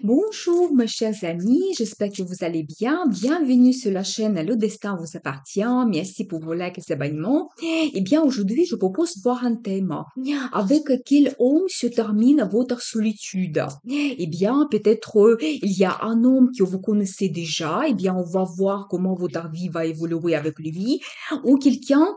Bonjour mes chers amis, j'espère que vous allez bien. Bienvenue sur la chaîne Le Destin vous appartient. Merci pour vos likes et abonnements. Eh bien, aujourd'hui, je propose de voir un thème. Avec quel homme se termine votre solitude? Eh bien, peut-être il y a un homme que vous connaissez déjà. Eh bien, on va voir comment votre vie va évoluer avec lui. Ou quelqu'un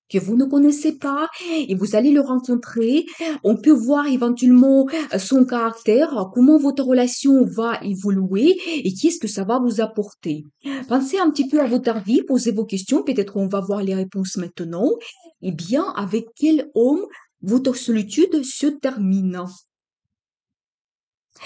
que vous ne connaissez pas et vous allez le rencontrer. On peut voir éventuellement son caractère, comment votre relation va évoluer et qu'est-ce que ça va vous apporter. Pensez un petit peu à votre vie, posez vos questions, peut-être on va voir les réponses maintenant. Eh bien, avec quel homme votre solitude se termine?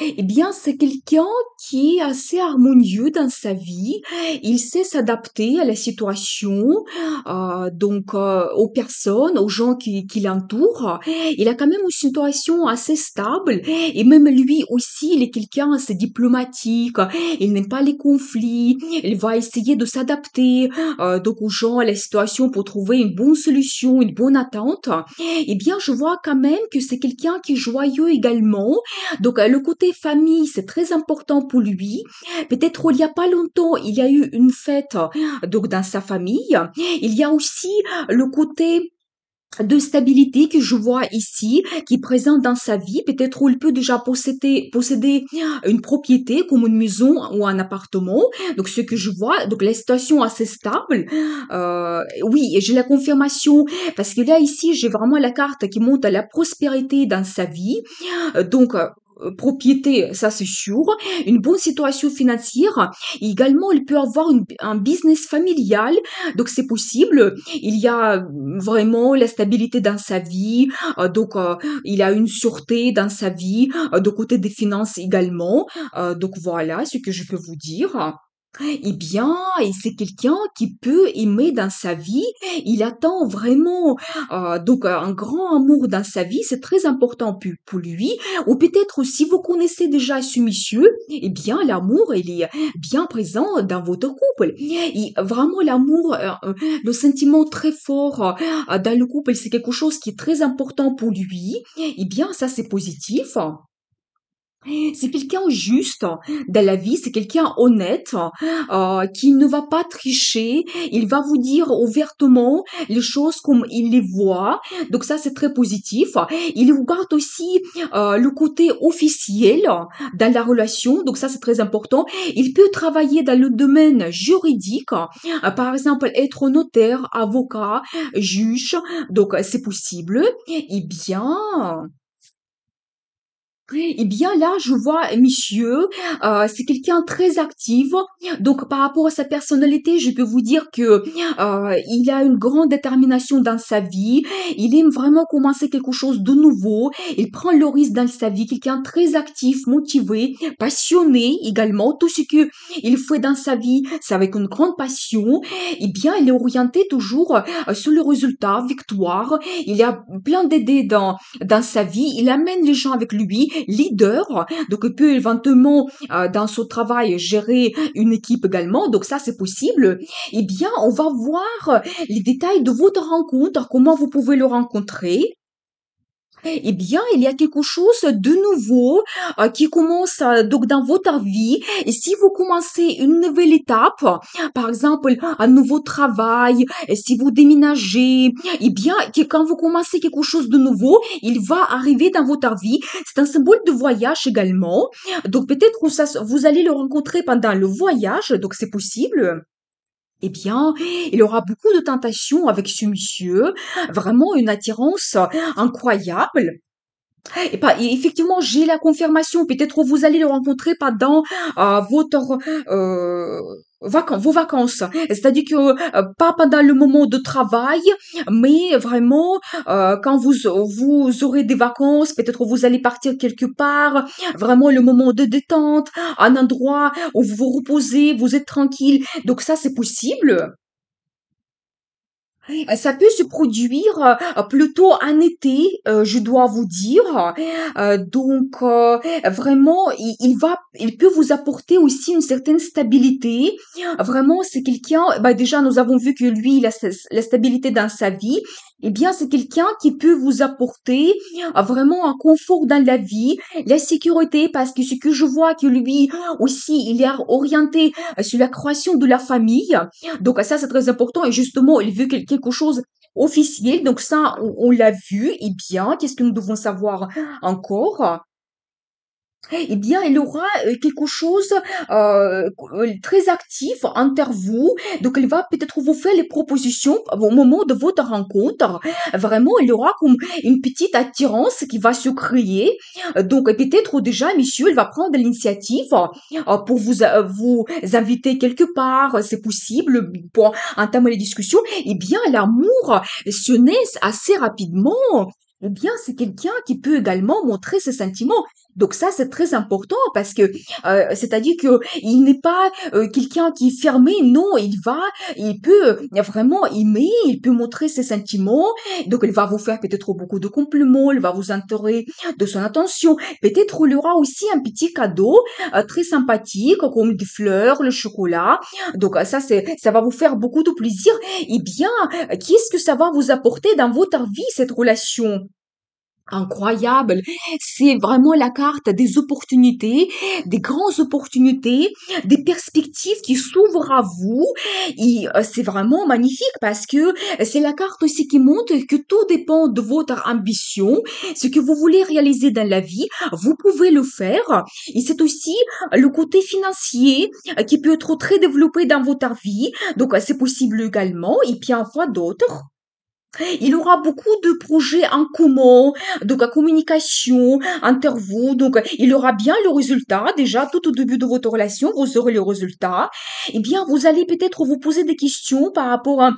Eh bien, c'est quelqu'un qui est assez harmonieux dans sa vie. Il sait s'adapter à la situation, aux personnes, aux gens qui l'entourent. Il a quand même une situation assez stable et même lui aussi, il est quelqu'un assez diplomatique. Il n'aime pas les conflits. Il va essayer de s'adapter aux gens, à la situation pour trouver une bonne solution, une bonne attente. Eh bien, je vois quand même que c'est quelqu'un qui est joyeux également, le côté famille, c'est très important pour lui. Peut-être il y a pas longtemps, il y a eu une fête dans sa famille. Il y a aussi le côté de stabilité que je vois ici, qui est présent dans sa vie. Peut-être où il peut déjà posséder une propriété comme une maison ou un appartement. Donc, ce que je vois, donc la situation assez stable. Oui, et j'ai la confirmation parce que là, ici, j'ai vraiment la carte qui montre la prospérité dans sa vie. Propriété, ça c'est sûr, une bonne situation financière. Et également, il peut avoir un business familial, donc c'est possible. Il y a vraiment la stabilité dans sa vie, il a une sûreté dans sa vie, de côté des finances également. Donc voilà ce que je peux vous dire. Eh bien, et c'est quelqu'un qui peut aimer dans sa vie. Il attend vraiment un grand amour dans sa vie. C'est très important pour lui. Ou peut-être si vous connaissez déjà ce monsieur, eh bien l'amour il est bien présent dans votre couple. Et vraiment l'amour, le sentiment très fort dans le couple, c'est quelque chose qui est très important pour lui. Eh bien ça c'est positif. C'est quelqu'un juste dans la vie, c'est quelqu'un honnête, qui ne va pas tricher. Il va vous dire ouvertement les choses comme il les voit. Donc ça, c'est très positif. Il regarde aussi le côté officiel dans la relation. Donc ça, c'est très important. Il peut travailler dans le domaine juridique, par exemple être notaire, avocat, juge. Donc c'est possible. Eh bien, eh bien là, je vois monsieur, c'est quelqu'un très actif. Donc par rapport à sa personnalité, je peux vous dire que il a une grande détermination dans sa vie. Il aime vraiment commencer quelque chose de nouveau. Il prend le risque dans sa vie. Quelqu'un très actif, motivé, passionné également. Tout ce que il fait dans sa vie, c'est avec une grande passion. Eh bien, il est orienté toujours sur le résultat, victoire. Il y a plein d'idées dans sa vie, il amène les gens avec lui, leader, donc il peut éventuellement dans son travail gérer une équipe également, donc ça c'est possible. Eh bien, on va voir les détails de votre rencontre, comment vous pouvez le rencontrer. Eh bien, il y a quelque chose de nouveau qui commence dans votre vie. Et si vous commencez une nouvelle étape, par exemple un nouveau travail, et si vous déménagez, eh bien, quand vous commencez quelque chose de nouveau, il va arriver dans votre vie. C'est un symbole de voyage également. Donc peut-être que vous allez le rencontrer pendant le voyage, donc c'est possible. Eh bien, il aura beaucoup de tentations avec ce monsieur, vraiment une attirance incroyable. Et effectivement, j'ai la confirmation. Peut-être vous allez le rencontrer pendant votre vos vacances. C'est-à-dire que pas pendant le moment de travail, mais vraiment quand vous aurez des vacances, peut-être vous allez partir quelque part, vraiment le moment de détente, un endroit où vous vous reposez, vous êtes tranquille. Donc ça, c'est possible. Ça peut se produire plutôt en été, je dois vous dire. Vraiment, il peut vous apporter aussi une certaine stabilité. Vraiment, c'est quelqu'un. Bah déjà, nous avons vu que lui, il a la stabilité dans sa vie. Eh bien, c'est quelqu'un qui peut vous apporter vraiment un confort dans la vie, la sécurité, parce que ce que je vois que lui aussi, il est orienté sur la création de la famille. Donc ça, c'est très important. Et justement, il veut quelque chose officiel. Donc ça, on l'a vu. Eh bien, qu'est-ce que nous devons savoir encore? Eh bien, il aura quelque chose très actif envers vous. Donc, il va peut-être vous faire les propositions au moment de votre rencontre. Vraiment, il y aura comme une petite attirance qui va se créer. Donc, peut-être déjà, monsieur, il va prendre l'initiative pour vous inviter quelque part. C'est possible pour entamer les discussions. Eh bien, l'amour se naît assez rapidement. Eh bien, c'est quelqu'un qui peut également montrer ses sentiments. Donc ça, c'est très important parce que, c'est-à-dire que il n'est pas quelqu'un qui est fermé. Non, il peut vraiment aimer, il peut montrer ses sentiments. Donc il va vous faire peut-être beaucoup de compliments, il va vous entourer de son attention. Peut-être il y aura aussi un petit cadeau très sympathique comme des fleurs, le chocolat. Donc ça va vous faire beaucoup de plaisir. Eh bien, qu'est-ce que ça va vous apporter dans votre vie cette relation? Incroyable. C'est vraiment la carte des opportunités, des grandes opportunités, des perspectives qui s'ouvrent à vous. Et c'est vraiment magnifique parce que c'est la carte aussi qui montre que tout dépend de votre ambition. Ce que vous voulez réaliser dans la vie, vous pouvez le faire. Et c'est aussi le côté financier qui peut être très développé dans votre vie. Donc, c'est possible également. Et puis, enfin d'autres. Il aura beaucoup de projets en commun, donc la communication entre vous. Donc, il aura bien le résultat. Déjà, tout au début de votre relation, vous aurez le résultat. Eh bien, vous allez peut-être vous poser des questions par rapport à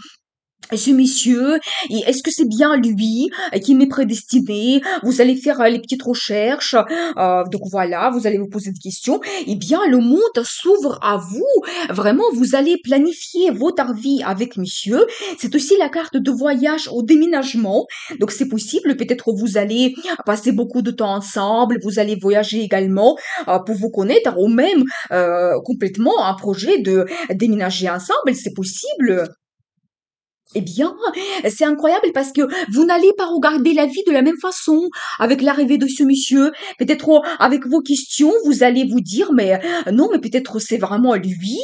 ce monsieur, et est-ce que c'est bien lui qui m'est prédestiné? Vous allez faire les petites recherches, donc voilà, vous allez vous poser des questions. Eh bien, le monde s'ouvre à vous. Vraiment, vous allez planifier votre vie avec monsieur. C'est aussi la carte de voyage au déménagement. Donc, c'est possible. Peut-être vous allez passer beaucoup de temps ensemble. Vous allez voyager également pour vous connaître ou même complètement un projet de déménager ensemble. C'est possible. Eh bien, c'est incroyable parce que vous n'allez pas regarder la vie de la même façon avec l'arrivée de ce monsieur. Peut-être avec vos questions, vous allez vous dire, mais non, mais peut-être c'est vraiment lui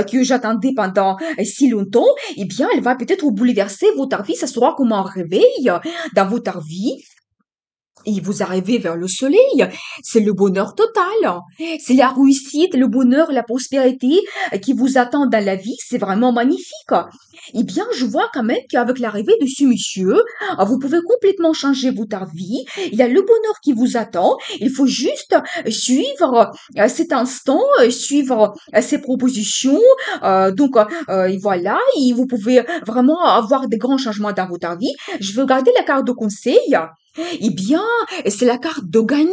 que j'attendais pendant si longtemps. Eh bien, elle va peut-être bouleverser votre vie. Ça sera comme un réveil dans votre vie. Et vous arrivez vers le soleil, c'est le bonheur total. C'est la réussite, le bonheur, la prospérité qui vous attend dans la vie. C'est vraiment magnifique. Eh bien, je vois quand même qu'avec l'arrivée de ce monsieur, vous pouvez complètement changer votre vie. Il y a le bonheur qui vous attend. Il faut juste suivre cet instant, suivre ses propositions. Et voilà, et vous pouvez vraiment avoir des grands changements dans votre vie. Je veux garder la carte de conseil. Eh bien, c'est la carte de gagnant.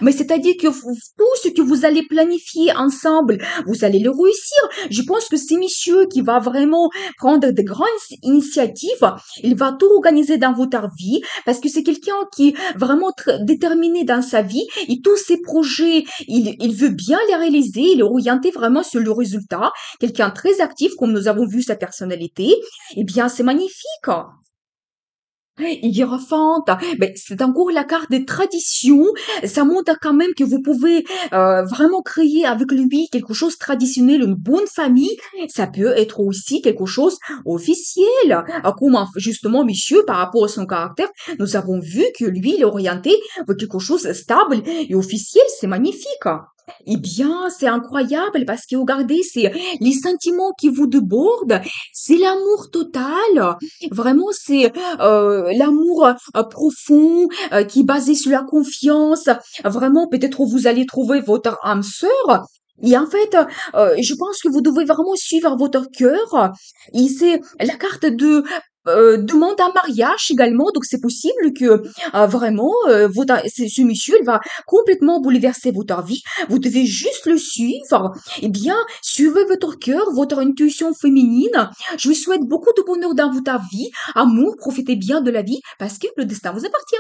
Mais c'est-à-dire que tout ce que vous allez planifier ensemble, vous allez le réussir. Je pense que c'est monsieur qui va vraiment prendre de grandes initiatives. Il va tout organiser dans votre vie parce que c'est quelqu'un qui est vraiment déterminé dans sa vie et tous ses projets, il veut bien les réaliser. Il est orienté vraiment sur le résultat. Quelqu'un très actif, comme nous avons vu sa personnalité. Eh bien, c'est magnifique. Hiérophante, mais c'est encore la carte des traditions. Ça montre quand même que vous pouvez vraiment créer avec lui quelque chose de traditionnel, une bonne famille. Ça peut être aussi quelque chose officiel. Comme justement, monsieur, par rapport à son caractère, nous avons vu que lui, il est orienté vers quelque chose de stable et officiel. C'est magnifique. Eh bien, c'est incroyable parce que regardez, c'est les sentiments qui vous débordent, c'est l'amour total. Vraiment, c'est l'amour profond qui est basé sur la confiance. Vraiment, peut-être vous allez trouver votre âme sœur. Et en fait, je pense que vous devez vraiment suivre votre cœur. Et c'est la carte de demande un mariage également. Donc, c'est possible que vraiment, ce monsieur il va complètement bouleverser votre vie. Vous devez juste le suivre. Eh bien, suivez votre cœur, votre intuition féminine. Je vous souhaite beaucoup de bonheur dans votre vie. Amour, profitez bien de la vie parce que le destin vous appartient.